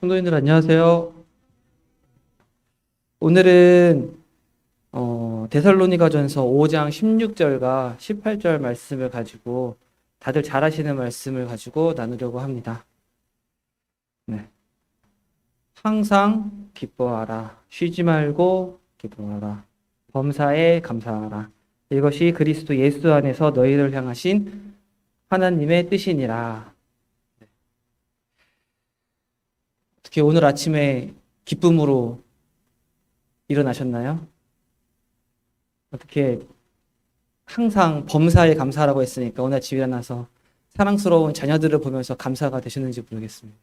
성도님들 안녕하세요. 오늘은 데살로니가전서 5장 16절과 18절 말씀을 가지고 다들 잘 아시는 말씀을 가지고 나누려고 합니다. 네. 항상 기뻐하라. 쉬지 말고 기도하라. 범사에 감사하라. 이것이 그리스도 예수 안에서 너희를 향하신 하나님의 뜻이니라. 어떻게 오늘 아침에 기쁨으로 일어나셨나요? 어떻게 항상 범사에 감사하라고 했으니까 오늘 아침에 일어나서 사랑스러운 자녀들을 보면서 감사가 되셨는지 모르겠습니다.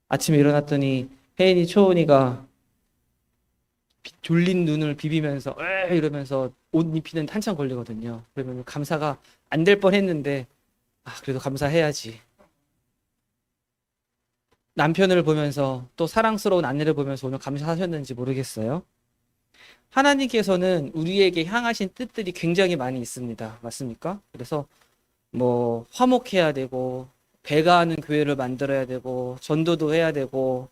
아침에 일어났더니 혜인이 초은이가 졸린 눈을 비비면서 에 이러면서 옷 입히는 한참 걸리거든요. 그러면 감사가 안 될 뻔했는데 그래도 감사해야지. 남편을 보면서 또 사랑스러운 아내를 보면서 오늘 감사하셨는지 모르겠어요. 하나님께서는 우리에게 향하신 뜻들이 굉장히 많이 있습니다. 맞습니까? 그래서 뭐 화목해야 되고 배가 하는 교회를 만들어야 되고 전도도 해야 되고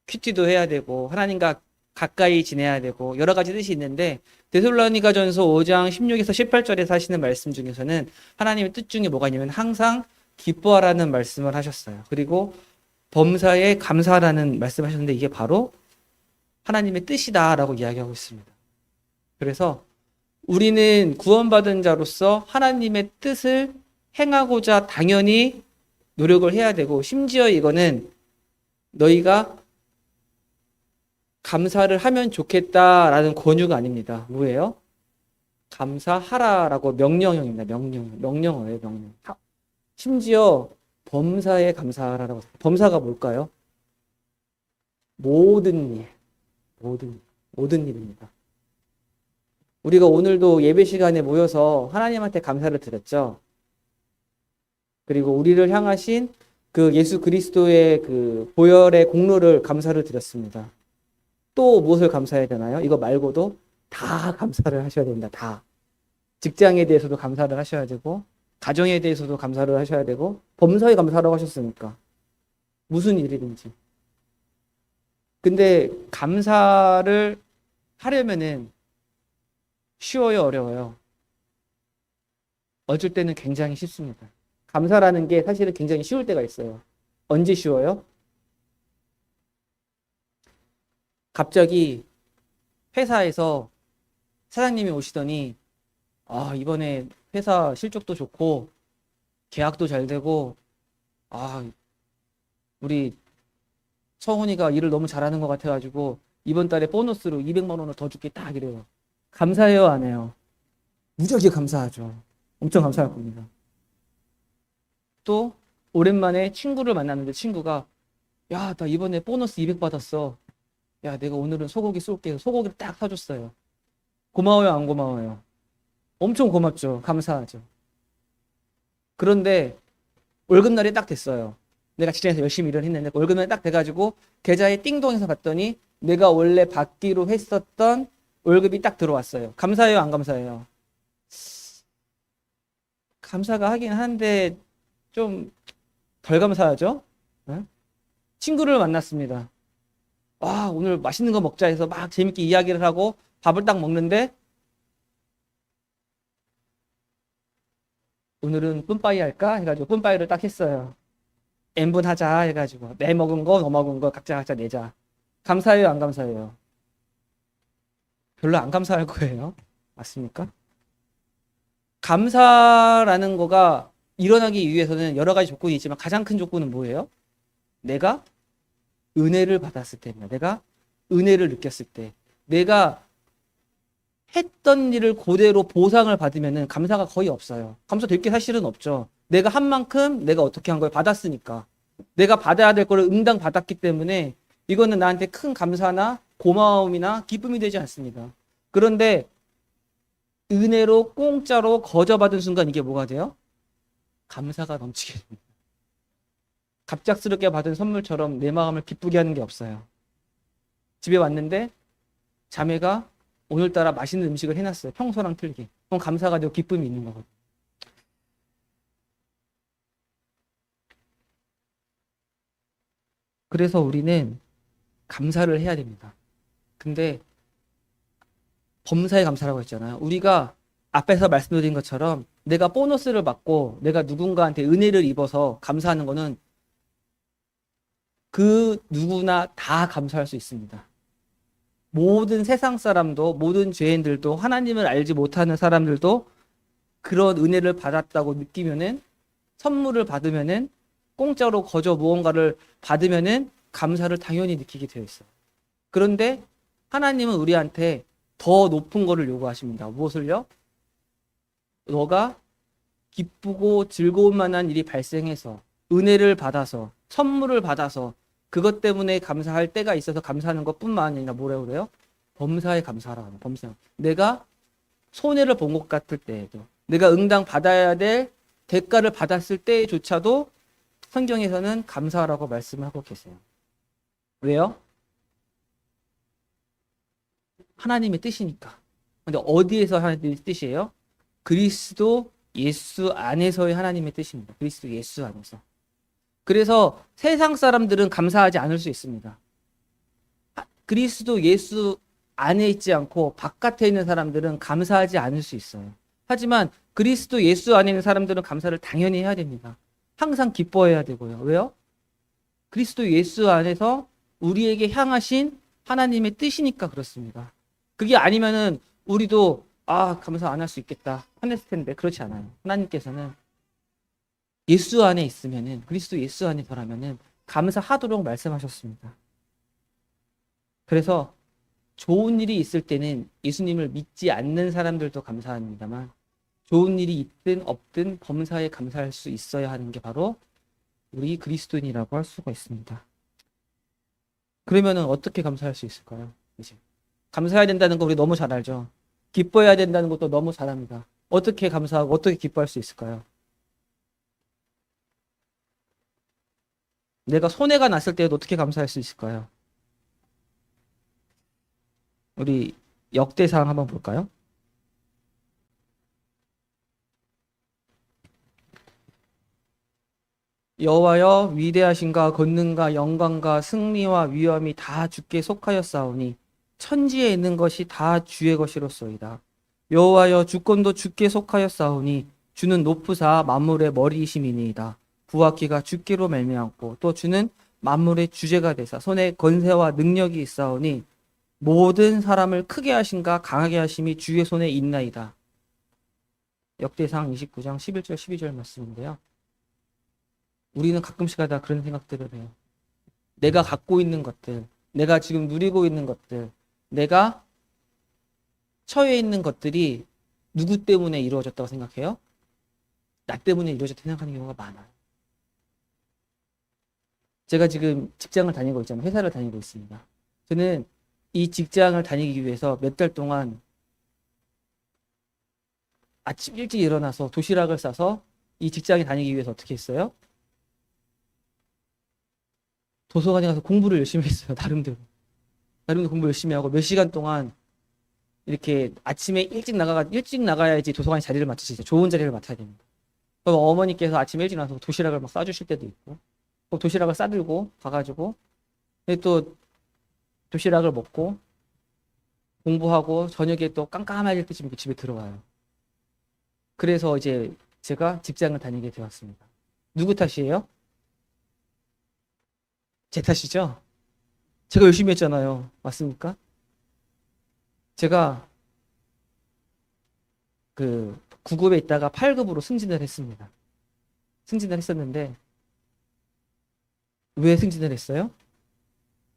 큐티도 해야 되고 하나님과 가까이 지내야 되고 여러 가지 뜻이 있는데 데살로니가전서 5장 16에서 18절에서 하시는 말씀 중에서는 하나님의 뜻 중에 뭐가 있냐면 항상 기뻐하라는 말씀을 하셨어요. 그리고 범사에 감사하라는 말씀하셨는데 이게 바로 하나님의 뜻이다라고 이야기하고 있습니다. 그래서 우리는 구원받은 자로서 하나님의 뜻을 행하고자 당연히 노력을 해야 되고 심지어 이거는 너희가 감사를 하면 좋겠다라는 권유가 아닙니다. 뭐예요? 감사하라라고 명령형입니다. 명령어예요. 명령. 심지어 범사에 감사하라라고. 범사가 뭘까요? 모든 일. 모든 일입니다. 우리가 오늘도 예배 시간에 모여서 하나님한테 감사를 드렸죠. 그리고 우리를 향하신 그 예수 그리스도의 그 보혈의 공로를 감사를 드렸습니다. 또 무엇을 감사해야 되나요? 이거 말고도 다 감사를 하셔야 됩니다. 다. 직장에 대해서도 감사를 하셔야 되고, 가정에 대해서도 감사를 하셔야 되고, 범사에 감사라고 하셨으니까. 무슨 일이든지. 근데 감사를 하려면은 쉬워요, 어려워요? 어쩔 때는 굉장히 쉽습니다. 감사라는 게 사실은 굉장히 쉬울 때가 있어요. 언제 쉬워요? 갑자기 회사에서 사장님이 오시더니 이번에 회사 실적도 좋고 계약도 잘 되고 우리 성훈이가 일을 너무 잘하는 것 같아가지고 이번 달에 보너스로 200만 원을 더 줄게 딱 이래요. 감사해요, 안 해요? 무지하게 감사하죠. 엄청 감사할 겁니다. 또 오랜만에 친구를 만났는데 친구가 야, 나 이번에 보너스 200 받았어. 야, 내가 오늘은 소고기 쏠게. 소고기를 딱 사줬어요. 고마워요, 안 고마워요? 엄청 고맙죠. 감사하죠. 그런데 월급날이 딱 됐어요. 내가 직장에서 열심히 일을 했는데 월급날이 딱 돼가지고 계좌에 띵동해서 봤더니 내가 원래 받기로 했었던 월급이 딱 들어왔어요. 감사해요, 안 감사해요? 감사가 하긴 한데 좀 덜 감사하죠? 네? 친구를 만났습니다. 오늘 맛있는 거 먹자 해서 막 재밌게 이야기를 하고 밥을 딱 먹는데 오늘은 뿜빠이 할까? 해가지고 뿜빠이를 딱 했어요. n분 하자 해가지고 내 먹은 거, 너 먹은 거 각자 내자. 감사해요, 안 감사해요? 별로 안 감사할 거예요. 맞습니까? 감사라는 거가 일어나기 위해서는 여러 가지 조건이 있지만 가장 큰 조건은 뭐예요? 내가 은혜를 받았을 때입니다. 내가 은혜를 느꼈을 때. 내가 했던 일을 그대로 보상을 받으면 감사가 거의 없어요. 감사될 게 사실은 없죠. 내가 한 만큼 내가 어떻게 한 걸 받았으니까. 내가 받아야 될 거를 응당 받았기 때문에 이거는 나한테 큰 감사나 고마움이나 기쁨이 되지 않습니다. 그런데 은혜로 공짜로 거저받은 순간 이게 뭐가 돼요? 감사가 넘치게 됩니다. 갑작스럽게 받은 선물처럼 내 마음을 기쁘게 하는 게 없어요. 집에 왔는데 자매가 오늘따라 맛있는 음식을 해놨어요. 평소랑 틀게. 그럼 감사가 되고 기쁨이 있는 거거든요. 그래서 우리는 감사를 해야 됩니다. 근데 범사에 감사라고 했잖아요. 우리가 앞에서 말씀드린 것처럼 내가 보너스를 받고 내가 누군가한테 은혜를 입어서 감사하는 거는 그 누구나 다 감사할 수 있습니다. 모든 세상 사람도, 모든 죄인들도, 하나님을 알지 못하는 사람들도 그런 은혜를 받았다고 느끼면은, 선물을 받으면은, 공짜로 거저 무언가를 받으면은 감사를 당연히 느끼게 되어 있어요. 그런데 하나님은 우리한테 더 높은 거를 요구하십니다. 무엇을요? 너가 기쁘고 즐거운 만한 일이 발생해서, 은혜를 받아서, 선물을 받아서, 그것 때문에 감사할 때가 있어서 감사하는 것뿐만 아니라 뭐라고 그래요? 범사에 감사하라고 하는, 범사. 내가 손해를 본 것 같을 때에도, 내가 응당 받아야 될 대가를 받았을 때조차도 성경에서는 감사하라고 말씀하고 계세요. 왜요? 하나님의 뜻이니까. 근데 어디에서 하나님의 뜻이에요? 그리스도 예수 안에서의 하나님의 뜻입니다. 그리스도 예수 안에서. 그래서 세상 사람들은 감사하지 않을 수 있습니다. 그리스도 예수 안에 있지 않고 바깥에 있는 사람들은 감사하지 않을 수 있어요. 하지만 그리스도 예수 안에 있는 사람들은 감사를 당연히 해야 됩니다. 항상 기뻐해야 되고요. 왜요? 그리스도 예수 안에서 우리에게 향하신 하나님의 뜻이니까 그렇습니다. 그게 아니면은 우리도 감사 안 할 수 있겠다 화냈을 텐데 그렇지 않아요. 하나님께서는 예수 안에 있으면은, 그리스도 예수 안에서라면은 감사하도록 말씀하셨습니다. 그래서 좋은 일이 있을 때는 예수님을 믿지 않는 사람들도 감사합니다만, 좋은 일이 있든 없든 범사에 감사할 수 있어야 하는 게 바로 우리 그리스도인이라고 할 수가 있습니다. 그러면은 어떻게 감사할 수 있을까요? 이제 감사해야 된다는 거 우리 너무 잘 알죠. 기뻐해야 된다는 것도 너무 잘 압니다. 어떻게 감사하고 어떻게 기뻐할 수 있을까요? 내가 손해가 났을 때에도 어떻게 감사할 수 있을까요? 우리 역대상 한번 볼까요? 여호와여, 위대하신가 권능과 영광과 승리와 위엄이 다 주께 속하였사오니 천지에 있는 것이 다 주의 것이로소이다. 여호와여, 주권도 주께 속하였사오니 주는 높으사 만물의 머리이심이니이다. 부하기가 주께로 말미암고 또 주는 만물의 주제가 되사 손에 권세와 능력이 있사오니 모든 사람을 크게 하신가 강하게 하심이 주의 손에 있나이다. 역대상 29장 11절 12절 말씀인데요. 우리는 가끔씩 하다 그런 생각들을 해요. 내가 갖고 있는 것들, 내가 지금 누리고 있는 것들, 내가 처해 있는 것들이 누구 때문에 이루어졌다고 생각해요? 나 때문에 이루어졌다고 생각하는 경우가 많아요. 제가 지금 직장을 다니고 있잖아요. 회사를 다니고 있습니다. 저는 이 직장을 다니기 위해서 몇 달 동안 아침 일찍 일어나서 도시락을 싸서 이 직장에 다니기 위해서 어떻게 했어요? 도서관에 가서 공부를 열심히 했어요. 나름대로 공부 열심히 하고 몇 시간 동안 이렇게 아침에 일찍 나가야지 도서관에 자리를 맡으시죠. 좋은 자리를 맡아야 됩니다. 그럼 어머니께서 아침 일찍 나서 도시락을 막 싸주실 때도 있고, 도시락을 싸들고 가가지고 또 도시락을 먹고 공부하고 저녁에 또 깜깜해질 때쯤 집에 들어와요. 그래서 이제 제가 직장을 다니게 되었습니다. 누구 탓이에요? 제 탓이죠? 제가 열심히 했잖아요. 맞습니까? 제가 그 9급에 있다가 8급으로 승진을 했습니다. 승진을 했었는데 왜 승진을 했어요?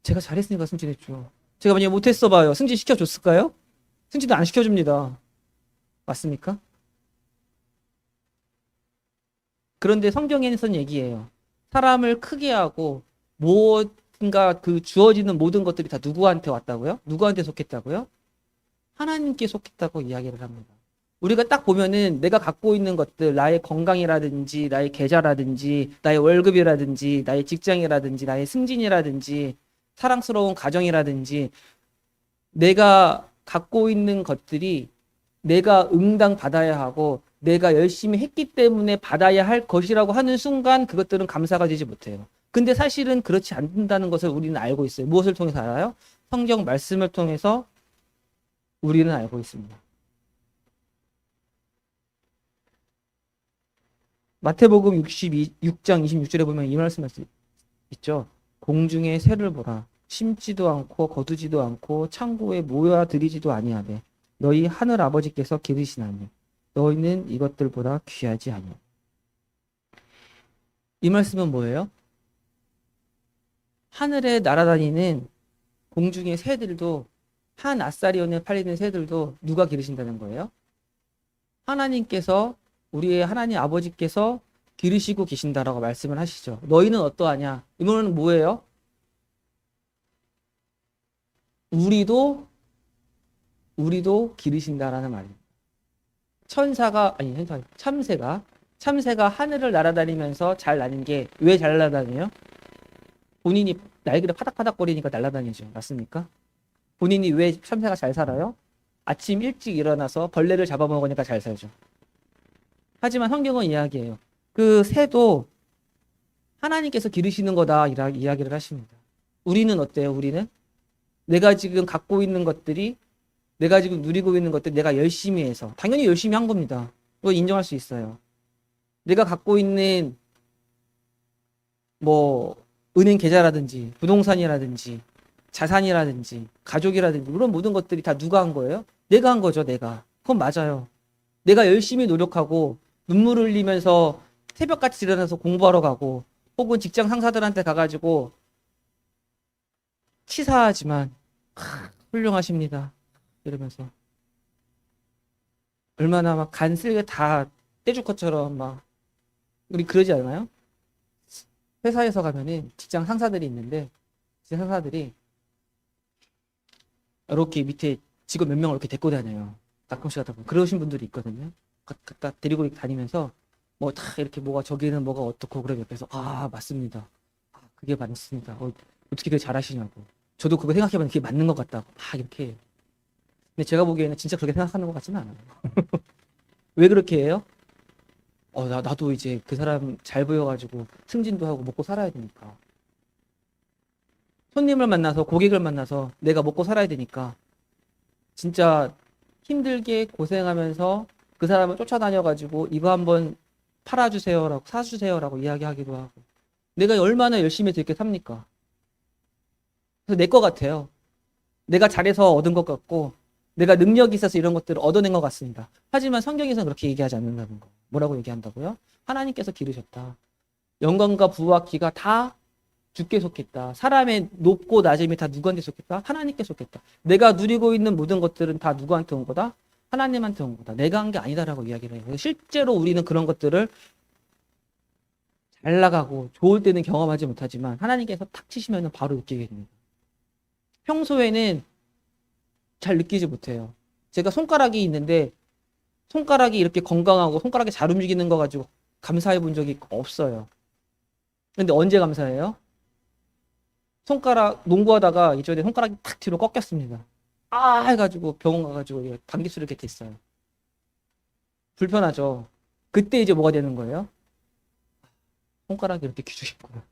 제가 잘했으니까 승진했죠. 제가 만약에 못했어 봐요. 승진 시켜줬을까요? 승진도 안 시켜줍니다. 맞습니까? 그런데 성경에서는 얘기해요. 사람을 크게 하고 무엇인가 그 주어지는 모든 것들이 다 누구한테 왔다고요? 누구한테 속했다고요? 하나님께 속했다고 이야기를 합니다. 우리가 딱 보면은 내가 갖고 있는 것들, 나의 건강이라든지, 나의 계좌라든지, 나의 월급이라든지, 나의 직장이라든지, 나의 승진이라든지, 사랑스러운 가정이라든지, 내가 갖고 있는 것들이 내가 응당 받아야 하고, 내가 열심히 했기 때문에 받아야 할 것이라고 하는 순간 그것들은 감사가 되지 못해요. 근데 사실은 그렇지 않는다는 것을 우리는 알고 있어요. 무엇을 통해서 알아요? 성경 말씀을 통해서 우리는 알고 있습니다. 마태복음 6장 26절에 보면 이 말씀 있죠. 공중의 새를 보라. 심지도 않고 거두지도 않고 창고에 모아들이지도 아니하되 너희 하늘 아버지께서 기르시나니 너희는 이것들보다 귀하지 아니오. 이 말씀은 뭐예요? 하늘에 날아다니는 공중의 새들도, 한 아사리온에 팔리는 새들도 누가 기르신다는 거예요? 하나님께서, 우리의 하나님 아버지께서 기르시고 계신다라고 말씀을 하시죠. 너희는 어떠하냐? 이 말은 뭐예요? 우리도 기르신다라는 말입니다. 참새가 하늘을 날아다니면서 잘 나는 게 왜 잘 날아다녀요? 본인이 날개를 파닥파닥거리니까 날아다니죠. 맞습니까? 본인이 왜 참새가 잘 살아요? 아침 일찍 일어나서 벌레를 잡아먹으니까 잘 살죠. 하지만 성경은 이야기해요. 그 새도 하나님께서 기르시는 거다 이야기를 하십니다. 우리는 어때요? 우리는 내가 지금 갖고 있는 것들이, 내가 지금 누리고 있는 것들, 내가 열심히 해서, 당연히 열심히 한 겁니다. 이거 인정할 수 있어요. 내가 갖고 있는 뭐 은행 계좌라든지 부동산이라든지 자산이라든지 가족이라든지 이런 모든 것들이 다 누가 한 거예요? 내가 한 거죠. 내가. 그건 맞아요. 내가 열심히 노력하고 눈물을 흘리면서 새벽같이 일어나서 공부하러 가고, 혹은 직장 상사들한테 가가지고 치사하지만 훌륭하십니다 이러면서 얼마나 막 간 쓸게 다 떼줄 것처럼 막, 우리 그러지 않아요? 회사에서 가면은 직장 상사들이 있는데, 직장 상사들이 이렇게 밑에 직원 몇 명을 이렇게 데리고 다녀요. 가끔씩 하다 보면 그러신 분들이 있거든요. 갖다 데리고 다니면서 뭐 다 이렇게 뭐가 저기는 뭐가 어떻고, 그러면 옆에서 맞습니다. 그게 맞습니다. 어떻게 그렇게 잘하시냐고. 저도 그거 생각해보면 그게 맞는 것 같다고 막 이렇게 해요. 근데 제가 보기에는 진짜 그렇게 생각하는 것 같지는 않아요. 왜 그렇게 해요? 나도 이제 그 사람 잘 보여가지고 승진도 하고 먹고 살아야 되니까. 손님을 만나서, 고객을 만나서 내가 먹고 살아야 되니까 진짜 힘들게 고생하면서 그 사람을 쫓아다녀가지고 이거 한번 팔아주세요라고, 사주세요라고 이야기하기도 하고. 내가 얼마나 열심히 해서 이렇게 삽니까? 그래서 내 것 같아요. 내가 잘해서 얻은 것 같고, 내가 능력이 있어서 이런 것들을 얻어낸 것 같습니다. 하지만 성경에서는 그렇게 얘기하지 않는다는 거. 뭐라고 얘기한다고요? 하나님께서 기르셨다. 영광과 부와 기가 다 주께 속했다. 사람의 높고 낮음이 다 누구한테 속했다? 하나님께 속했다. 내가 누리고 있는 모든 것들은 다 누구한테 온 거다? 하나님한테 온 거다. 내가 한 게 아니다라고 이야기를 해요. 실제로 우리는 그런 것들을 잘 나가고 좋을 때는 경험하지 못하지만 하나님께서 탁 치시면 바로 느끼게 됩니다. 평소에는 잘 느끼지 못해요. 제가 손가락이 있는데 손가락이 이렇게 건강하고 손가락이 잘 움직이는 거 가지고 감사해 본 적이 없어요. 근데 언제 감사해요? 손가락 농구하다가 이전에 손가락이 탁 뒤로 꺾였습니다. 해가지고 병원 가가지고 방귀수를 이렇게 됐어요. 불편하죠. 그때 이제 뭐가 되는 거예요? 손가락이 이렇게 귀중했구나.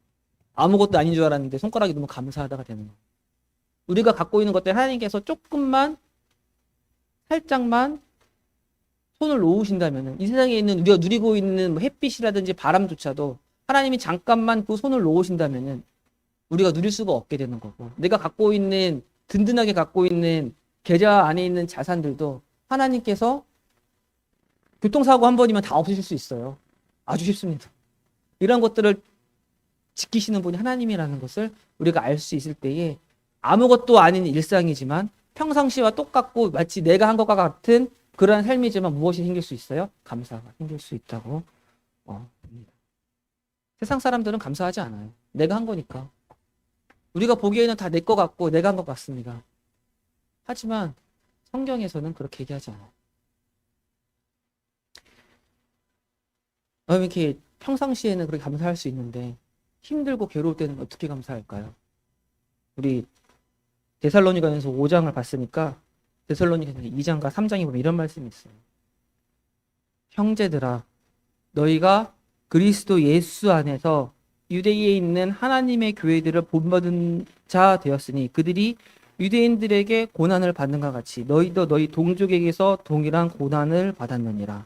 아무것도 아닌 줄 알았는데 손가락이 너무 감사하다가 되는 거예요. 우리가 갖고 있는 것들 하나님께서 조금만, 살짝만 손을 놓으신다면, 이 세상에 있는 우리가 누리고 있는 햇빛이라든지 바람조차도 하나님이 잠깐만 그 손을 놓으신다면 우리가 누릴 수가 없게 되는 거고, 내가 갖고 있는, 든든하게 갖고 있는 계좌 안에 있는 자산들도 하나님께서 교통사고 한 번이면 다 없으실 수 있어요. 아주 쉽습니다. 이런 것들을 지키시는 분이 하나님이라는 것을 우리가 알 수 있을 때에 아무것도 아닌 일상이지만 평상시와 똑같고 마치 내가 한 것과 같은 그러한 삶이지만 무엇이 생길 수 있어요? 감사가 생길 수 있다고 봅니다. 세상 사람들은 감사하지 않아요. 내가 한 거니까. 우리가 보기에는 다 내 것 같고 내가 한 것 같습니다. 하지만 성경에서는 그렇게 얘기하지 않아요. 이렇게 평상시에는 그렇게 감사할 수 있는데 힘들고 괴로울 때는 어떻게 감사할까요? 우리 데살로니가전서 5장을 봤으니까 데살로니가전서 2장과 3장에 보면 이런 말씀이 있어요. 형제들아, 너희가 그리스도 예수 안에서 유대에 있는 하나님의 교회들을 본받은 자 되었으니 그들이 유대인들에게 고난을 받는 것 같이 너희도 너희 동족에게서 동일한 고난을 받았느니라.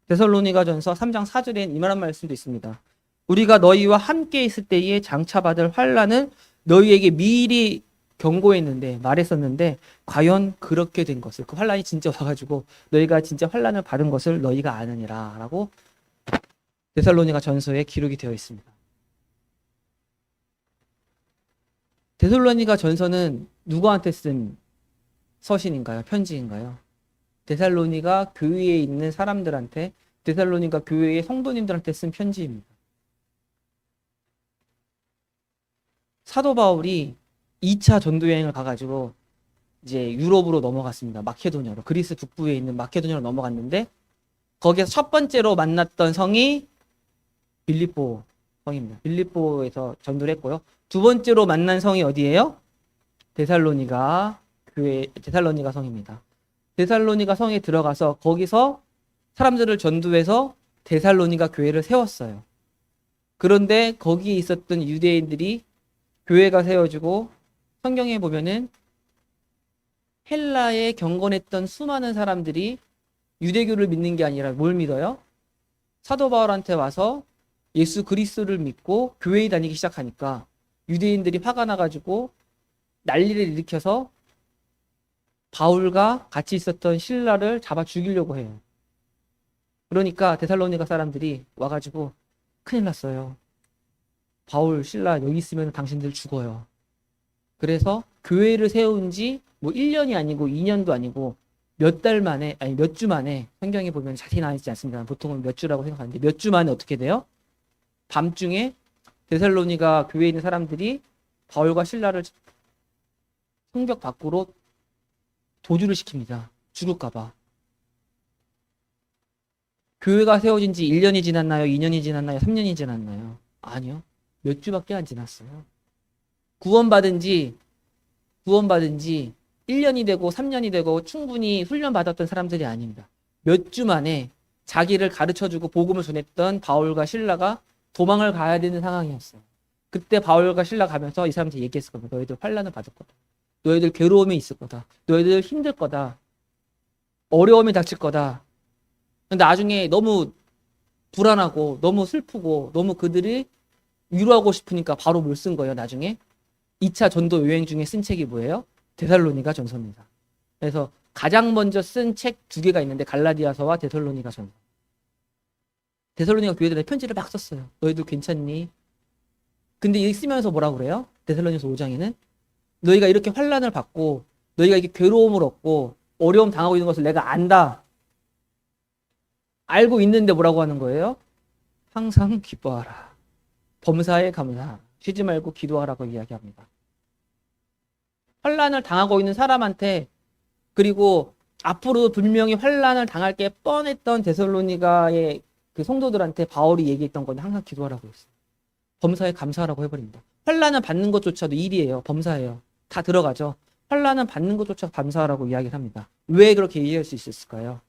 데살로니가전서 3장 4절엔 이만한 말씀도 있습니다. 우리가 너희와 함께 있을 때에 장차 받을 환난을 너희에게 미리 경고했는데 말했었는데 과연 그렇게 된 것을 그 환난이 진짜 와가지고 너희가 진짜 환난을 받은 것을 너희가 아느니라 라고 데살로니가 전서에 기록이 되어 있습니다. 데살로니가 전서는 누구한테 쓴 서신인가요? 편지인가요? 데살로니가 교회에 있는 사람들한테, 데살로니가 교회의 성도님들한테 쓴 편지입니다. 사도 바울이 2차 전도 여행을 가가지고 이제 유럽으로 넘어갔습니다. 마케도니아로, 그리스 북부에 있는 마케도니아로 넘어갔는데 거기서 첫 번째로 만났던 성이 빌립보 성입니다. 빌립보에서 전도를 했고요. 두 번째로 만난 성이 어디예요? 데살로니가 교회, 데살로니가 성입니다. 데살로니가 성에 들어가서 거기서 사람들을 전도해서 데살로니가 교회를 세웠어요. 그런데 거기에 있었던 유대인들이 교회가 세워지고 성경에 보면은 헬라에 경건했던 수많은 사람들이 유대교를 믿는 게 아니라 뭘 믿어요? 사도 바울한테 와서 예수 그리스도를 믿고 교회에 다니기 시작하니까 유대인들이 화가 나가지고 난리를 일으켜서 바울과 같이 있었던 실라를 잡아 죽이려고 해요. 그러니까 데살로니가 사람들이 와가지고 큰일 났어요. 바울, 실라 여기 있으면 당신들 죽어요. 그래서 교회를 세운 지 뭐 1년이 아니고 2년도 아니고 몇 달 만에, 아니 몇 주 만에, 성경에 보면 자세히 나와 있지 않습니다. 보통은 몇 주라고 생각하는데 몇 주 만에 어떻게 돼요? 밤중에 데살로니가 교회에 있는 사람들이 바울과 실라를 성벽 밖으로 도주를 시킵니다. 죽을까봐. 교회가 세워진 지 1년이 지났나요? 2년이 지났나요? 3년이 지났나요? 아니요. 몇 주밖에 안 지났어요. 구원받은 지 1년이 되고 3년이 되고 충분히 훈련받았던 사람들이 아닙니다. 몇 주 만에 자기를 가르쳐주고 복음을 전했던 바울과 실라가 도망을 가야 되는 상황이었어요. 그때 바울과 실라 가면서 이 사람한테 얘기했을 겁니다. 너희들 환난을 받을 거다. 너희들 괴로움이 있을 거다. 너희들 힘들 거다. 어려움이 닥칠 거다. 근데 나중에 너무 불안하고 너무 슬프고 너무 그들이 위로하고 싶으니까 바로 뭘 쓴 거예요. 나중에 2차 전도 여행 중에 쓴 책이 뭐예요? 데살로니가 전서입니다. 그래서 가장 먼저 쓴 책 두 개가 있는데 갈라디아서와 데살로니가 전서. 데살로니가 교회들한테 편지를 막 썼어요. 너희들 괜찮니? 근데 이 쓰면서 뭐라고 그래요? 데살로니가서 5장에는 너희가 이렇게 환난을 받고 너희가 이렇게 괴로움을 얻고 어려움 당하고 있는 것을 내가 안다. 알고 있는데 뭐라고 하는 거예요? 항상 기뻐하라. 범사에 감사하라. 쉬지 말고 기도하라고 이야기합니다. 환난을 당하고 있는 사람한테 그리고 앞으로 분명히 환난을 당할 게 뻔했던 데살로니가의 그 성도들한테 바울이 얘기했던 건 항상 기도하라고 했어요. 범사에 감사하라고 해버립니다. 환난을 받는 것조차도 일이에요. 범사예요. 다 들어가죠. 환난을 받는 것조차 감사하라고 이야기를 합니다. 왜 그렇게 이해할 수 있었을까요?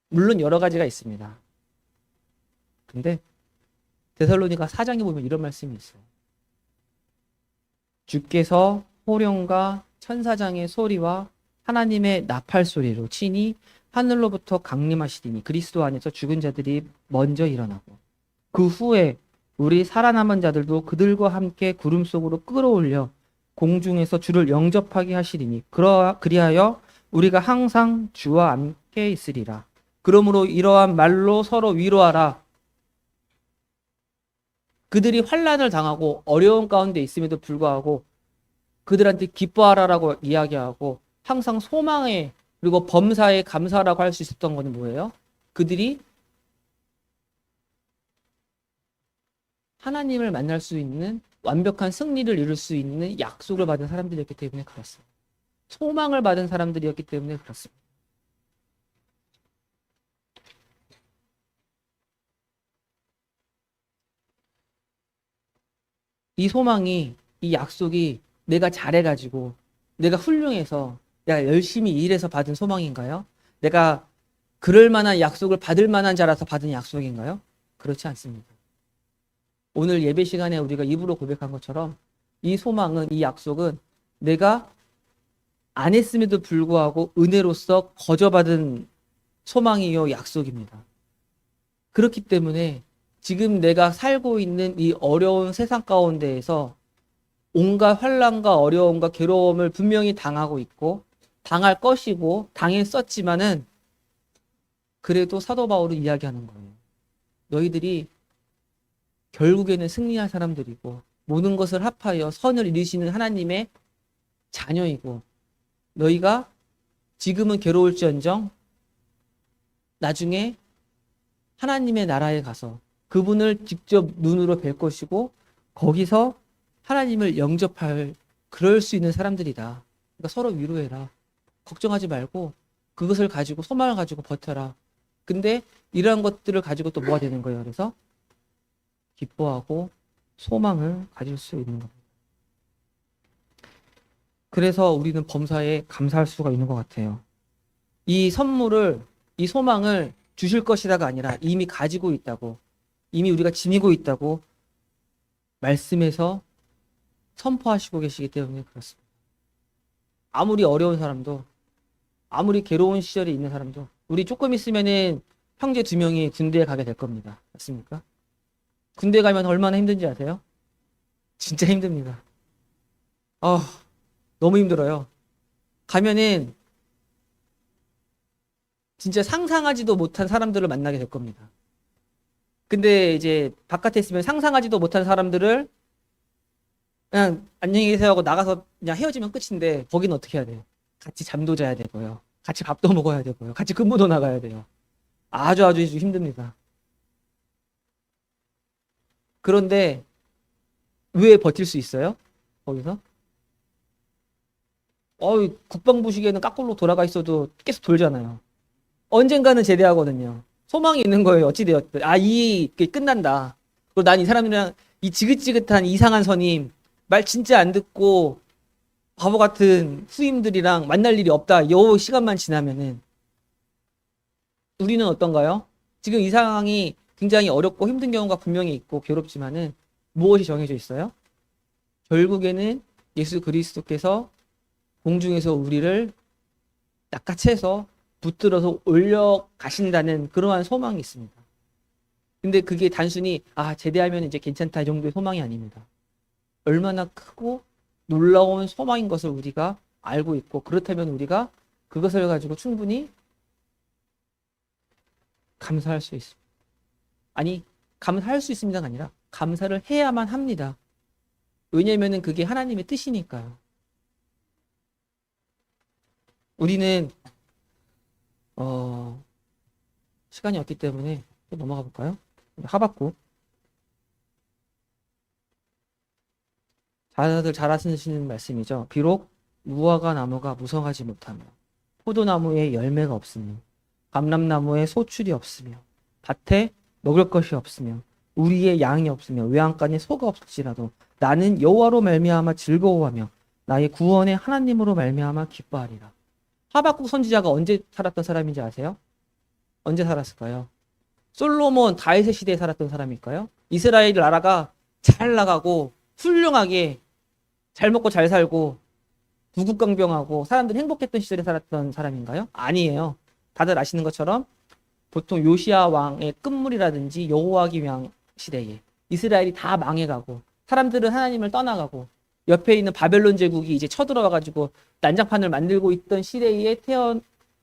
물론 여러 가지가 있습니다. 근데 데살로니가 4장에 보면 이런 말씀이 있어요. 주께서 호령과 천사장의 소리와 하나님의 나팔 소리로 친히 하늘로부터 강림하시리니 그리스도 안에서 죽은 자들이 먼저 일어나고 그 후에 우리 살아남은 자들도 그들과 함께 구름 속으로 끌어올려 공중에서 주를 영접하게 하시리니 그리하여 우리가 항상 주와 함께 있으리라. 그러므로 이러한 말로 서로 위로하라. 그들이 환난을 당하고 어려운 가운데 있음에도 불구하고 그들한테 기뻐하라라고 이야기하고 항상 소망에 그리고 범사에 감사라고 할 수 있었던 건 뭐예요? 그들이 하나님을 만날 수 있는 완벽한 승리를 이룰 수 있는 약속을 받은 사람들이었기 때문에 그렇습니다. 소망을 받은 사람들이었기 때문에 그렇습니다. 이 소망이, 이 약속이 내가 잘해가지고, 내가 훌륭해서, 내가 열심히 일해서 받은 소망인가요? 내가 그럴 만한 약속을 받을 만한 자라서 받은 약속인가요? 그렇지 않습니다. 오늘 예배 시간에 우리가 입으로 고백한 것처럼 이 소망은, 이 약속은 내가 안 했음에도 불구하고 은혜로서 거저받은 소망이요 약속입니다. 그렇기 때문에 지금 내가 살고 있는 이 어려운 세상 가운데에서 온갖 환난과 어려움과 괴로움을 분명히 당하고 있고 당할 것이고 당했었지만은 그래도 사도 바울은 이야기하는 거예요. 너희들이 결국에는 승리할 사람들이고 모든 것을 합하여 선을 이루시는 하나님의 자녀이고 너희가 지금은 괴로울지언정 나중에 하나님의 나라에 가서 그분을 직접 눈으로 뵐 것이고 거기서 하나님을 영접할 그럴 수 있는 사람들이다. 그러니까 서로 위로해라. 걱정하지 말고 그것을 가지고 소망을 가지고 버텨라. 근데 이러한 것들을 가지고 또 뭐가 되는 거예요? 그래서 기뻐하고 소망을 가질 수 있는 겁니다. 그래서 우리는 범사에 감사할 수가 있는 것 같아요. 이 선물을, 이 소망을 주실 것이다가 아니라 이미 가지고 있다고, 이미 우리가 지니고 있다고 말씀에서 선포하시고 계시기 때문에 그렇습니다. 아무리 어려운 사람도, 아무리 괴로운 시절이 있는 사람도 우리 조금 있으면은 형제 2명이 군대에 가게 될 겁니다. 맞습니까? 군대 가면 얼마나 힘든지 아세요? 진짜 힘듭니다. 너무 힘들어요. 가면은 진짜 상상하지도 못한 사람들을 만나게 될 겁니다. 근데 이제 바깥에 있으면 상상하지도 못한 사람들을 그냥 안녕히 계세요 하고 나가서 그냥 헤어지면 끝인데 거기는 어떻게 해야 돼요? 같이 잠도 자야 되고요. 같이 밥도 먹어야 되고요. 같이 근무도 나가야 돼요. 아주 힘듭니다. 그런데 왜 버틸 수 있어요? 거기서? 국방부 시계는 까꿀로 돌아가 있어도 계속 돌잖아요. 언젠가는 제대하거든요. 소망이 있는 거예요. 어찌되었든. 이게 끝난다. 그리고 난 이 사람이랑 이 지긋지긋한 이상한 선임, 말 진짜 안 듣고 바보 같은 후임들이랑 만날 일이 없다. 요 시간만 지나면은. 우리는 어떤가요? 지금 이 상황이 굉장히 어렵고 힘든 경우가 분명히 있고 괴롭지만은 무엇이 정해져 있어요? 결국에는 예수 그리스도께서 공중에서 우리를 낚아채서 붙들어서 올려가신다는 그러한 소망이 있습니다. 근데 그게 단순히 제대하면 이제 괜찮다 이 정도의 소망이 아닙니다. 얼마나 크고 놀라운 소망인 것을 우리가 알고 있고 그렇다면 우리가 그것을 가지고 충분히 감사할 수 있습니다. 아니, 감사할 수 있습니다가 아니라 감사를 해야만 합니다. 왜냐하면 그게 하나님의 뜻이니까요. 우리는 시간이 없기 때문에 또 넘어가 볼까요? 하박국. 다들 잘 아시는 말씀이죠. 비록 무화과 나무가 무성하지 못하며 포도나무에 열매가 없으며 감람나무에 소출이 없으며 밭에 먹을 것이 없으며 우리의 양이 없으며 외양간에 소가 없을지라도 나는 여호와로 말미암아 즐거워하며 나의 구원의 하나님으로 말미암아 기뻐하리라. 하박국 선지자가 언제 살았던 사람인지 아세요? 언제 살았을까요? 솔로몬, 다윗의 시대에 살았던 사람일까요? 이스라엘 나라가 잘 나가고 훌륭하게 잘 먹고 잘 살고 부국강병하고 사람들이 행복했던 시절에 살았던 사람인가요? 아니에요. 다들 아시는 것처럼 보통 요시야 왕의 끝물이라든지 여호와기 왕 시대에 이스라엘이 다 망해가고 사람들은 하나님을 떠나가고 옆에 있는 바벨론 제국이 이제 쳐들어와가지고 난장판을 만들고 있던 시대에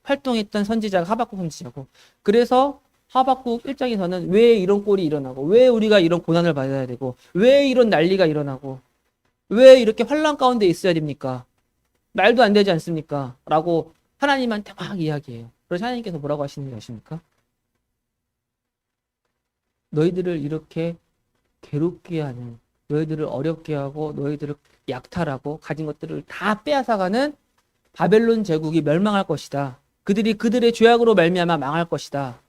활동했던 선지자가 하박국 선지자고, 그래서 하박국 1장에서는 왜 이런 꼴이 일어나고 왜 우리가 이런 고난을 받아야 되고 왜 이런 난리가 일어나고 왜 이렇게 환난 가운데 있어야 됩니까? 말도 안 되지 않습니까? 라고 하나님한테 막 이야기해요. 그래서 하나님께서 뭐라고 하시는지 아십니까? 너희들을 이렇게 괴롭게 하는, 너희들을 어렵게 하고 너희들을 약탈하고 가진 것들을 다 빼앗아가는 바벨론 제국이 멸망할 것이다. 그들이 그들의 죄악으로 말미암아 망할 것이다.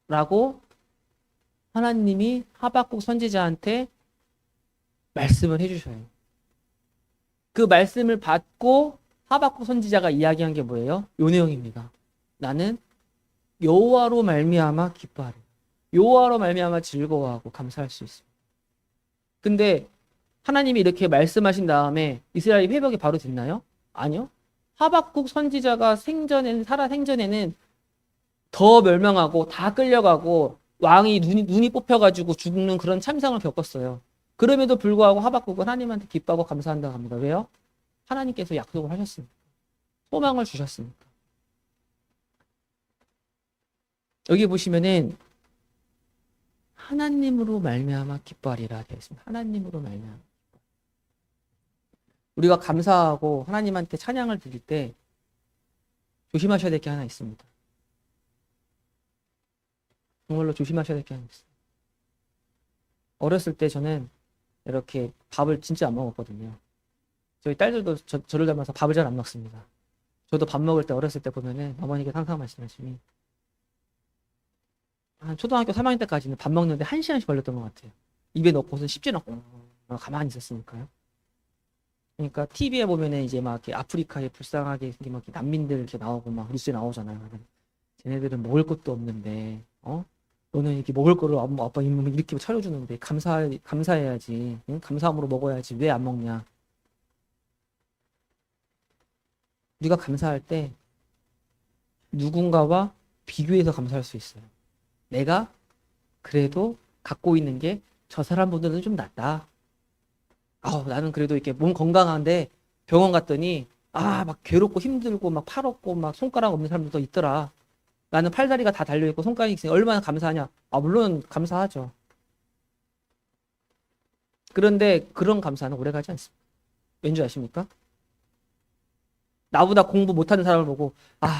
라고 하나님이 하박국 선지자한테 말씀을 해주셔요. 그 말씀을 받고 하박국 선지자가 이야기한 게 뭐예요? 요 내용입니다. 나는 여호와로 말미암아 기뻐하리. 여호와로 말미암아 즐거워하고 감사할 수 있습니다. 근데 하나님이 이렇게 말씀하신 다음에 이스라엘이 회복이 바로 됐나요? 아니요. 하박국 선지자가 살아 생전에는 더 멸망하고 다 끌려가고 왕이 눈이 뽑혀가지고 죽는 그런 참상을 겪었어요. 그럼에도 불구하고 하박국은 하나님한테 기뻐하고 감사한다고 합니다. 왜요? 하나님께서 약속을 하셨습니다. 소망을 주셨습니다. 여기 보시면은 하나님으로 말미암아 기뻐하리라 되어 있습니다. 하나님으로 말미암아. 우리가 감사하고 하나님한테 찬양을 드릴 때 조심하셔야 될 게 하나 있습니다. 정말로 조심하셔야 될 게 하나 있습니다. 어렸을 때 저는 이렇게 밥을 진짜 안 먹었거든요. 저희 딸들도 저를 닮아서 밥을 잘 안 먹습니다. 저도 밥 먹을 때 어렸을 때 보면은 어머니가 항상 말씀하시니 한 초등학교 3학년 때까지는 밥 먹는데 1시간씩 걸렸던 것 같아요. 입에 넣고서 씹지는 않고 가만히 있었으니까요. 그러니까 TV에 보면은 이제 막 이렇게 아프리카에 불쌍하게 막 이렇게 난민들 이렇게 나오고 막 뉴스에 나오잖아요. 쟤네들은 먹을 것도 없는데, 너는 이렇게 먹을 거를 아빠 이렇게 차려주는데 감사해야지. 응? 감사함으로 먹어야지. 왜 안 먹냐? 우리가 감사할 때 누군가와 비교해서 감사할 수 있어요. 내가 그래도 갖고 있는 게 저 사람보다는 좀 낫다. 나는 그래도 이렇게 몸 건강한데 병원 갔더니 막 괴롭고 힘들고 막 팔 없고 막 손가락 없는 사람들도 있더라. 나는 팔다리가 다 달려있고 손가락이 있으니 얼마나 감사하냐. 물론 감사하죠. 그런데 그런 감사는 오래가지 않습니다. 왠지 아십니까? 나보다 공부 못하는 사람을 보고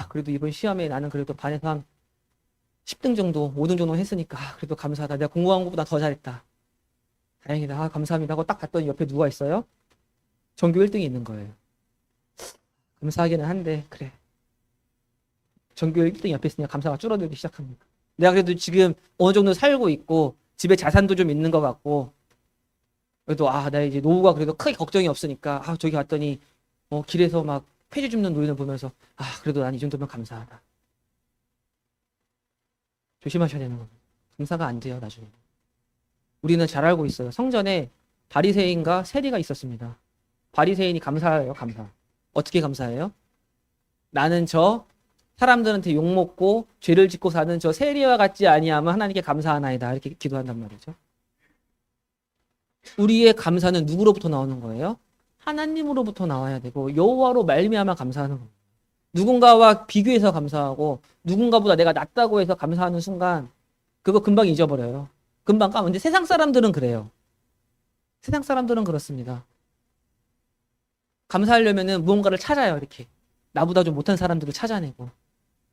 그래도 이번 시험에 나는 그래도 반에서 한 10등 정도 5등 정도 했으니까 그래도 감사하다. 내가 공부한 것보다 더 잘했다. 다행이다. 감사합니다 하고 딱 봤더니 옆에 누가 있어요? 전교 1등이 있는 거예요. 감사하기는 한데 그래. 전교 1등 옆에 있으니까 감사가 줄어들기 시작합니다. 내가 그래도 지금 어느 정도 살고 있고 집에 자산도 좀 있는 것 같고 그래도 나 이제 노후가 그래도 크게 걱정이 없으니까 저기 갔더니 길에서 막 폐지 줍는 노인을 보면서 그래도 난 이 정도면 감사하다. 조심하셔야 되는 겁니다. 감사가 안 돼요 나중에. 우리는 잘 알고 있어요. 성전에 바리새인과 세리가 있었습니다. 바리새인이 감사해요. 감사. 어떻게 감사해요? 나는 저 사람들한테 욕먹고 죄를 짓고 사는 저 세리와 같지 아니하면 하나님께 감사하나이다. 이렇게 기도한단 말이죠. 우리의 감사는 누구로부터 나오는 거예요? 하나님으로부터 나와야 되고 여호와로 말미암아 감사하는 겁니다. 누군가와 비교해서 감사하고 누군가보다 내가 낫다고 해서 감사하는 순간 그거 금방 잊어버려요. 금방 까먹는데 세상 사람들은 그래요. 세상 사람들은 그렇습니다. 감사하려면은 무언가를 찾아요. 이렇게 나보다 좀 못한 사람들을 찾아내고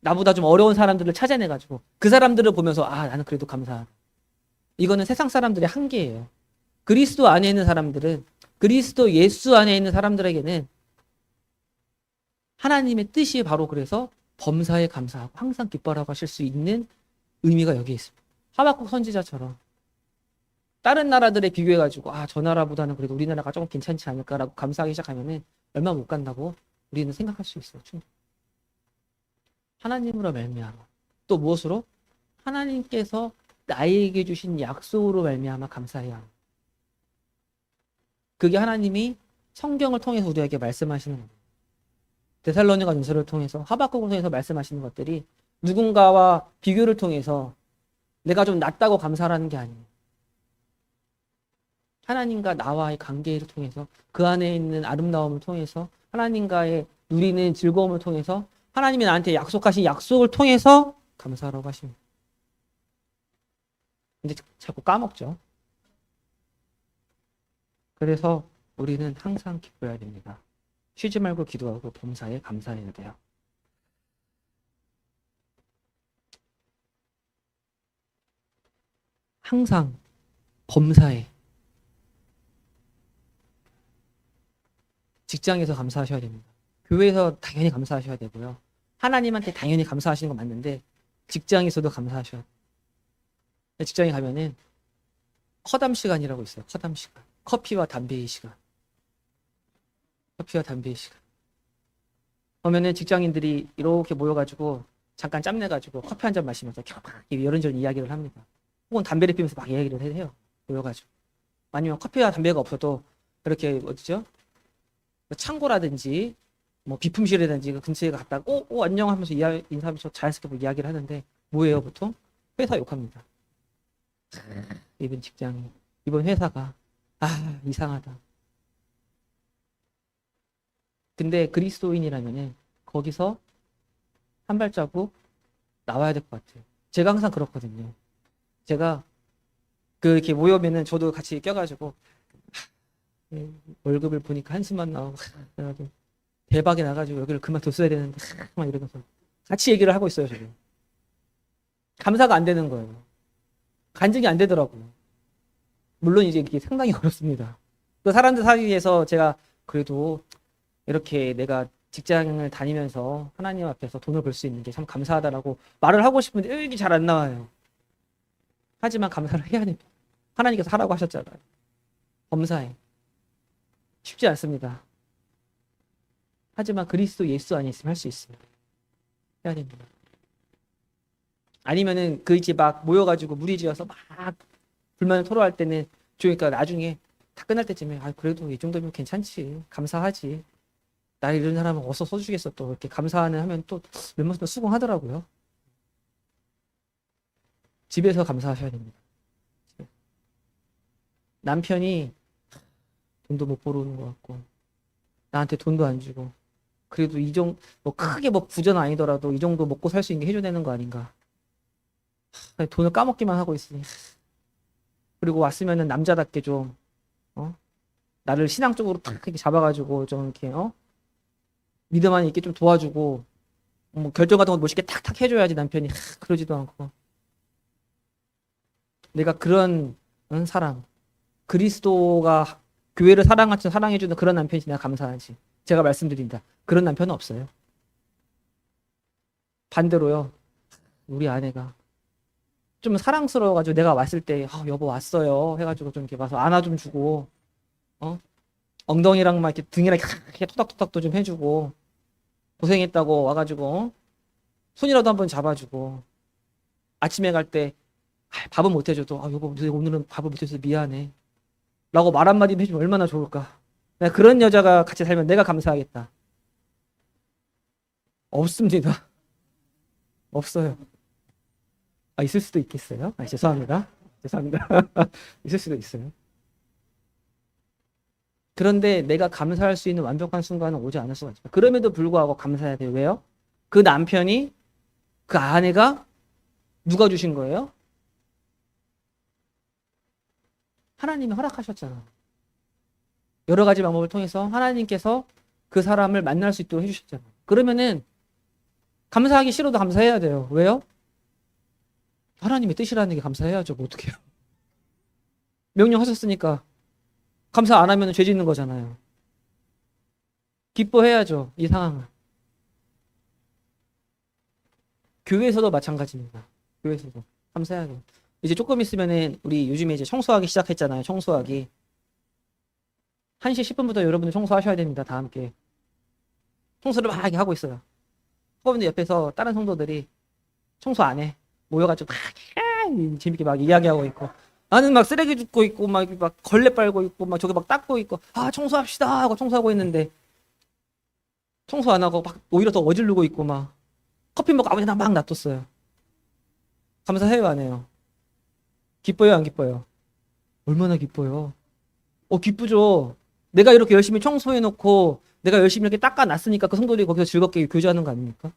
나보다 좀 어려운 사람들을 찾아내가지고 그 사람들을 보면서 나는 그래도 감사하다. 이거는 세상 사람들의 한계예요. 그리스도 안에 있는 사람들은 그리스도 예수 안에 있는 사람들에게는 하나님의 뜻이 바로 그래서 범사에 감사하고 항상 기뻐하라고 하실 수 있는 의미가 여기에 있습니다. 하박국 선지자처럼 다른 나라들에 비교해가지고 저 나라보다는 그래도 우리나라가 조금 괜찮지 않을까라고 감사하기 시작하면은 얼마 못 간다고 우리는 생각할 수 있어요. 충분히. 하나님으로 말미암아 또 무엇으로? 하나님께서 나에게 주신 약속으로 말미암아 감사해야 합니다. 그게 하나님이 성경을 통해서 우리에게 말씀하시는 겁니다. 데살로니가 전서를 통해서 하박국을 통해서 말씀하시는 것들이 누군가와 비교를 통해서 내가 좀 낫다고 감사하는 게 아니에요. 하나님과 나와의 관계를 통해서 그 안에 있는 아름다움을 통해서 하나님과의 누리는 즐거움을 통해서 하나님이 나한테 약속하신 약속을 통해서 감사하라고 하십니다. 근데 자꾸 까먹죠. 그래서 우리는 항상 기뻐해야 됩니다. 쉬지 말고 기도하고 범사에 감사해야 돼요. 항상 범사에 직장에서 감사하셔야 됩니다. 교회에서 당연히 감사하셔야 되고요. 하나님한테 당연히 감사하시는 건 맞는데 직장에서도 감사하셔야 돼요. 직장에 가면은 커담 시간이라고 있어요. 커담 시간. 커피와 담배의 시간. 커피와 담배의 시간. 그러면은 직장인들이 이렇게 모여가지고 잠깐 짬내가지고 커피 한 잔 마시면서 이런저런 이야기를 합니다. 혹은 담배를 피우면서 막 이야기를 해요. 모여가지고. 아니면 커피와 담배가 없어도 이렇게 어디죠? 뭐 창고라든지 뭐 비품실이라든지 그 근처에 갔다가 안녕 하면서 인사하면서 자연스럽게 뭐 이야기를 하는데 뭐예요 보통? 회사 욕합니다. 이번 직장이 이번 회사가 이상하다. 근데 그리스도인이라면은 거기서 한 발자국 나와야 될 것 같아요. 제가 항상 그렇거든요. 제가 이렇게 모여면은 저도 같이 껴가지고 월급을 보니까 한숨만 나오고 그래가지고 대박이 나가지고 여기를 그만뒀어야 되는데 막 이러면서 같이 얘기를 하고 있어요. 지금 감사가 안 되는 거예요. 간증이 안 되더라고요. 물론 이제 이게 상당히 어렵습니다. 그 사람들 사이에서 제가 그래도 이렇게 내가 직장을 다니면서 하나님 앞에서 돈을 벌 수 있는 게 참 감사하다라고 말을 하고 싶은데 이게 잘 안 나와요. 하지만 감사를 해야 됩니다. 하나님께서 하라고 하셨잖아요. 범사에. 쉽지 않습니다. 하지만 그리스도 예수 안에 있으면 할 수 있습니다. 해야 됩니다. 아니면은 그 이제 막 모여가지고 무리지어서 막 불만을 토로할 때는 그러니까 나중에 다 끝날 때쯤에 그래도 이 정도면 괜찮지. 감사하지. 나를 이런 사람은 어서 써주겠어. 또 이렇게 감사하는 하면 또 멤버들 수긍하더라고요. 집에서 감사하셔야 됩니다. 남편이 돈도 못 벌어오는 것 같고 나한테 돈도 안 주고 그래도 이 정도 뭐 크게 뭐 부자는 아니더라도 이 정도 먹고 살 수 있는 게 해줘야 되는 거 아닌가. 돈을 까먹기만 하고 있으니. 그리고 왔으면은 남자답게 좀 나를 신앙적으로 탁 이렇게 잡아가지고 좀 이렇게 믿음 안에 있게 좀 도와주고 뭐 결정 같은 거 멋있게 탁탁 해줘야지. 남편이 그러지도 않고. 내가 그런 사랑, 그리스도가 교회를 사랑같이 사랑해주는 그런 남편이 내가 감사하지. 제가 말씀드린다. 그런 남편은 없어요. 반대로요. 우리 아내가 좀 사랑스러워가지고 내가 왔을 때 여보 왔어요 해가지고 좀 이렇게 와서 안아 좀 주고 엉덩이랑 막 이렇게 등이랑 이렇게 토닥토닥도 좀 해주고 고생했다고 와가지고 손이라도 한번 잡아주고 아침에 갈 때 밥은 못 해줘도 여보 오늘은 밥을 못 해줘서 미안해 라고 말 한마디 해주면 얼마나 좋을까. 내가 그런 여자가 같이 살면 내가 감사하겠다. 없습니다. 없어요. 있을 수도 있겠어요. 죄송합니다. 죄송합니다. 있을 수도 있어요. 그런데 내가 감사할 수 있는 완벽한 순간은 오지 않을 수가 있어요. 그럼에도 불구하고 감사해야 돼요. 왜요? 그 남편이, 그 아내가 누가 주신 거예요? 하나님이 허락하셨잖아. 여러 가지 방법을 통해서 하나님께서 그 사람을 만날 수 있도록 해주셨잖아. 그러면은 감사하기 싫어도 감사해야 돼요. 왜요? 하나님의 뜻이라는 게 감사해야죠. 뭐 어떡해요. 명령하셨으니까 감사 안 하면 죄 짓는 거잖아요. 기뻐해야죠. 이 상황을. 교회에서도 마찬가지입니다. 교회에서도 감사해야 돼요. 이제 조금 있으면은 우리 요즘에 이제 청소하기 시작했잖아요. 청소하기. 1시 10분부터 여러분들 청소하셔야 됩니다. 다 함께. 청소를 막 하고 있어요. 그런데 옆에서 다른 성도들이 청소 안 해. 모여가지고 막 재밌게 막 이야기하고 있고 나는 막 쓰레기 줍고 있고 막 걸레 빨고 있고 막 저기 막 닦고 있고 청소합시다 하고 청소하고 있는데 청소 안 하고 막 오히려 더 어지르고 있고 막 커피 먹고 아무데나 막 놔뒀어요. 감사해요 안 해요? 기뻐요 안 기뻐요? 얼마나 기뻐요? 기쁘죠. 내가 이렇게 열심히 청소해놓고 내가 열심히 이렇게 닦아놨으니까 그 성도들이 거기서 즐겁게 교제하는 거 아닙니까?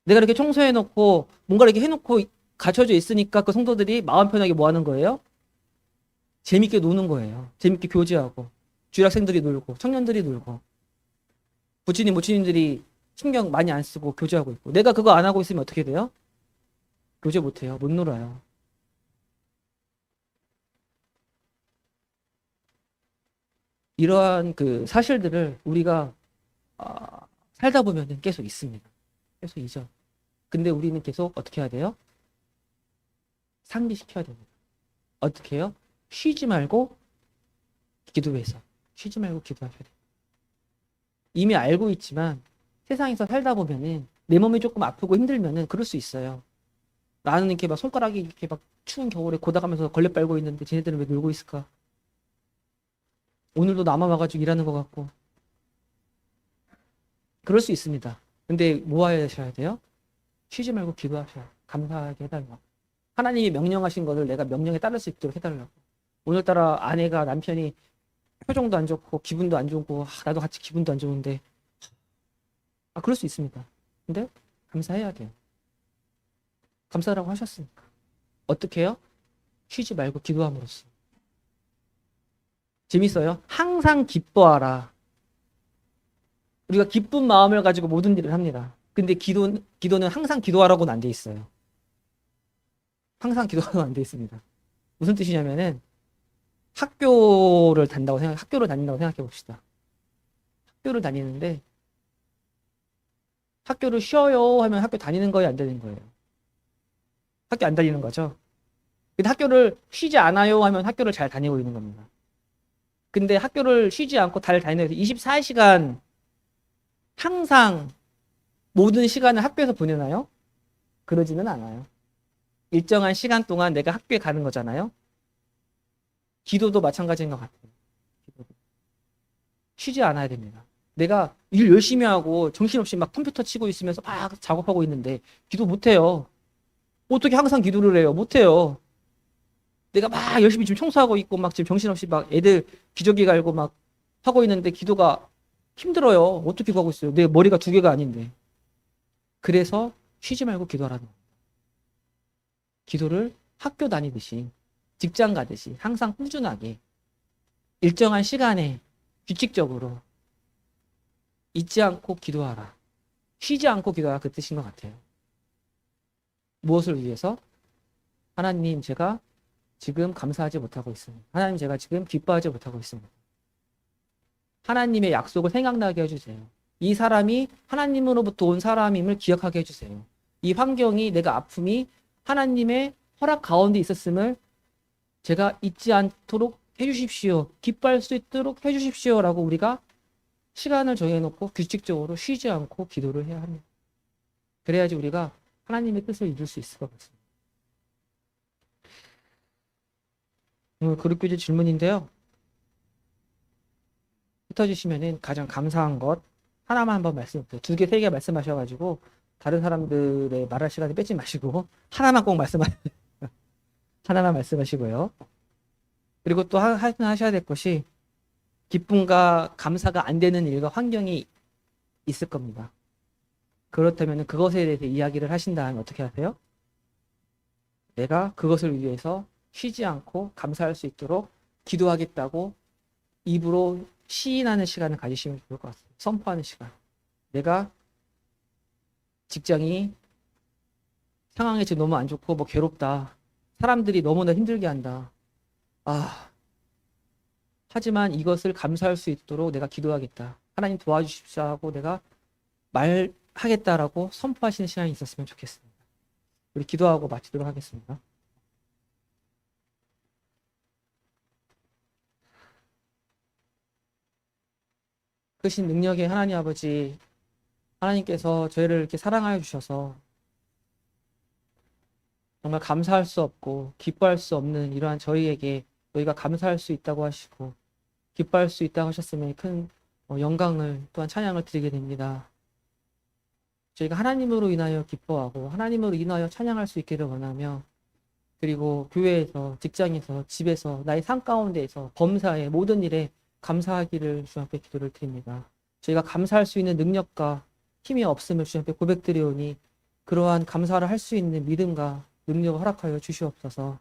내가 이렇게 청소해놓고 뭔가 이렇게 해놓고 갖춰져 있으니까 그 성도들이 마음 편하게 뭐 하는 거예요? 재밌게 노는 거예요. 재밌게 교제하고 주일학생들이 놀고 청년들이 놀고 부치님 모치님들이 신경 많이 안 쓰고 교제하고 있고 내가 그거 안 하고 있으면 어떻게 돼요? 교제 못 해요. 못 놀아요. 이러한 그 사실들을 우리가 살다 보면은 계속 있습니다. 계속 있죠. 근데 우리는 계속 어떻게 해야 돼요? 상기시켜야 됩니다. 어떻게 해요? 쉬지 말고 기도해서. 쉬지 말고 기도하셔야 돼요. 이미 알고 있지만 세상에서 살다 보면은 내 몸이 조금 아프고 힘들면은 그럴 수 있어요. 나는 이렇게 막 손가락이 이렇게 막 추운 겨울에 고다가면서 걸레 빨고 있는데 쟤네들은 왜 놀고 있을까? 오늘도 나만 와가지고 일하는 것 같고. 그럴 수 있습니다. 근데 뭐 하셔야 돼요? 쉬지 말고 기도하셔야 감사하게 해달라고. 하나님이 명령하신 것을 내가 명령에 따를 수 있도록 해달라고. 오늘따라 아내가 남편이 표정도 안 좋고 기분도 안 좋고 나도 같이 기분도 안 좋은데 그럴 수 있습니다. 근데 감사해야 돼요. 감사라고 하셨으니까. 어떻게 해요? 쉬지 말고 기도함으로써. 재밌어요. 항상 기뻐하라. 우리가 기쁜 마음을 가지고 모든 일을 합니다. 근데 기도는 항상 기도하라고는 안 돼 있어요. 항상 기도하라고 안 돼 있습니다. 무슨 뜻이냐면은 학교를 다닌다고 생각해 봅시다. 학교를 다니는데 학교를 쉬어요 하면 학교 다니는 거예요, 안 다니는 거예요? 학교 안 다니는 거죠. 근데 학교를 쉬지 않아요 하면 학교를 잘 다니고 있는 겁니다. 근데 학교를 쉬지 않고 잘 다니는 24시간 항상 모든 시간을 학교에서 보내나요? 그러지는 않아요. 일정한 시간 동안 내가 학교에 가는 거잖아요. 기도도 마찬가지인 것 같아요. 기도도. 쉬지 않아야 됩니다. 내가 일 열심히 하고 정신없이 막 컴퓨터 치고 있으면서 막 작업하고 있는데 기도 못해요. 어떻게 항상 기도를 해요? 못해요. 내가 막 열심히 지금 청소하고 있고 막 지금 정신없이 막 애들 기저귀 갈고 막 하고 있는데 기도가 힘들어요. 어떻게 하고 있어요? 내 머리가 두 개가 아닌데. 그래서 쉬지 말고 기도하라는 거예요. 기도를 학교 다니듯이 직장 가듯이 항상 꾸준하게 일정한 시간에 규칙적으로 잊지 않고 기도하라. 쉬지 않고 기도하라 그 뜻인 것 같아요. 무엇을 위해서? 하나님 제가 지금 감사하지 못하고 있습니다. 하나님 제가 지금 기뻐하지 못하고 있습니다. 하나님의 약속을 생각나게 해주세요. 이 사람이 하나님으로부터 온 사람임을 기억하게 해주세요. 이 환경이 내가 아픔이 하나님의 허락 가운데 있었음을 제가 잊지 않도록 해주십시오. 기뻐할 수 있도록 해주십시오. 라고 우리가 시간을 정해놓고 규칙적으로 쉬지 않고 기도를 해야 합니다. 그래야지 우리가 하나님의 뜻을 이룰 수 있을 것 같습니다. 오늘 그룹교제 질문인데요. 흩어지시면은 가장 감사한 것 하나만 한번 말씀해주세요. 2개, 3개 말씀하셔가지고 다른 사람들의 말할 시간을 뺏지 마시고 하나만 꼭 하나만 말씀하시고요. 그리고 또 하셔야 될 것이 기쁨과 감사가 안 되는 일과 환경이 있을 겁니다. 그렇다면 그것에 대해서 이야기를 하신다면 어떻게 하세요? 내가 그것을 위해서 쉬지 않고 감사할 수 있도록 기도하겠다고 입으로 시인하는 시간을 가지시면 좋을 것 같습니다. 선포하는 시간. 내가 직장이 상황이 지금 너무 안 좋고 뭐 괴롭다. 사람들이 너무나 힘들게 한다. 하지만 이것을 감사할 수 있도록 내가 기도하겠다. 하나님 도와주십시오 하고 내가 말하겠다라고 선포하시는 시간이 있었으면 좋겠습니다. 우리 기도하고 마치도록 하겠습니다. 크신 능력의 하나님 아버지, 하나님께서 저희를 이렇게 사랑하여 주셔서 정말 감사할 수 없고 기뻐할 수 없는 이러한 저희에게 너희가 감사할 수 있다고 하시고 기뻐할 수 있다고 하셨으면 큰 영광을 또한 찬양을 드리게 됩니다. 저희가 하나님으로 인하여 기뻐하고 하나님으로 인하여 찬양할 수 있기를 원하며 그리고 교회에서 직장에서 집에서 나의 삶 가운데에서 범사의 모든 일에 감사하기를 주 앞에 기도를 드립니다. 저희가 감사할 수 있는 능력과 힘이 없음을 주 앞에 고백드리오니 그러한 감사를 할 수 있는 믿음과 능력을 허락하여 주시옵소서.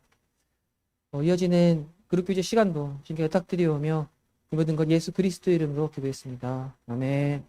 이어지는 그룹교제 시간도 주님께 부탁드리오며 이 모든 것 예수 그리스도 이름으로 기도했습니다. 아멘.